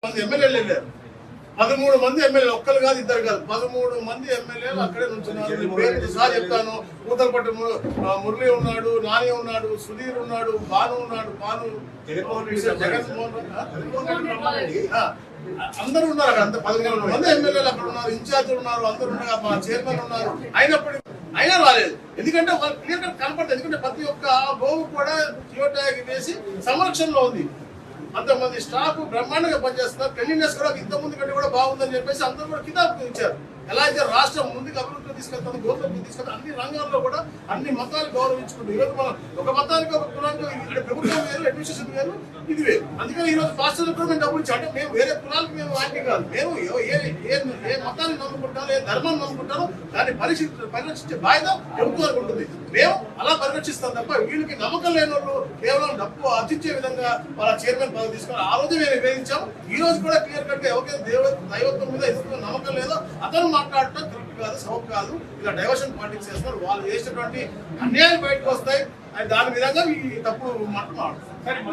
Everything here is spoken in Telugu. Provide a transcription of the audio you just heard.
మంది ఎమ్మెల్యేలు వెళ్ళారు. 13 మంది ఎమ్మెల్యేలు, ఒక్కరు కాదు ఇద్దరు కాదు, 13 మంది ఎమ్మెల్యేలు అక్కడే నుంచున్నారు. పేరు సార్ చెప్తాను. కూతలపట్టి మురళి ఉన్నాడు, నాని ఉన్నాడు, సుధీర్ ఉన్నాడు, భాను ఉన్నాడు, జగన్మోహన్ అందరూ ఉన్నారు అక్కడ. అంత 13 మంది ఎమ్మెల్యేలు అక్కడ ఉన్నారు, ఇన్ఛార్జీలు ఉన్నారు, అందరూ ఉన్నారు, మా చైర్మన్ ఉన్నారు. అయినా రాలేదు. ఎందుకంటే వాళ్ళు క్లియర్ కట్ కనపడదు. ఎందుకంటే ప్రతి ఒక్క గోవు కూడా జియో ట్యాగ్ వేసి సంరక్షణలో ఉంది. అంతమంది స్టాఫ్ బ్రహ్మాండంగా పనిచేస్తున్నారు. క్లీనినెస్ కూడా ఇంతకుముందు కంటే కూడా బాగుందని చెప్పేసి అందరూ కూడా కితాబు ఇచ్చారు. ఎలా అయితే రాష్ట్రం ముందుకు అభివృద్ధిలో తీసుకెళ్తాను, గౌరవం తీసుకెళ్తాను, అన్ని రంగాల్లో కూడా అన్ని మతాలు గౌరవించుకుంటాం. ఈరోజు మనం ఒక మతానికి ఒక కులానికి ప్రభుత్వం వేరు, అడ్మినిస్ట్రేషన్ వేరు, ఇది వేరు. అందుకని ఈరోజు పాస్టర్లు కూడా మేము డబ్బులు ఇచ్చాం. అంటే మేము వేరే కులాలకు మేము వాటి కాదు. మేము ఏ మతాన్ని నమ్ముకుంటారో, ఏ ధర్మాన్ని నమ్ముకుంటారో దాన్ని పరిరక్షించే బాధ్యత ప్రభుత్వానికి ఉంటుంది. మేము అలా పరిరక్షిస్తాం తప్ప వీళ్ళకి నమ్మకం లేని వాళ్ళు కేవలం డబ్బు ఆర్జించే విధంగా వాళ్ళ చైర్మన్ పదవి తీసుకొని ఆ రోజు మేము విభేదించాము. ఈ రోజు కూడా క్లియర్ కట్ ఎవరికైతే దైవత్వం మీద ఎందుకు నమ్మకం లేదో అతను మాట్లాడటం కరెక్ట్ కాదు, సబబు కాదు. ఇలా డైవర్షన్ పాలిటిక్స్ చేస్తున్నారు. వాళ్ళు చేసినటువంటి అన్యాయం బయటకు వస్తాయి. దాని విధంగా ఈ తప్పుడు మాట మాట్లాడుతారు.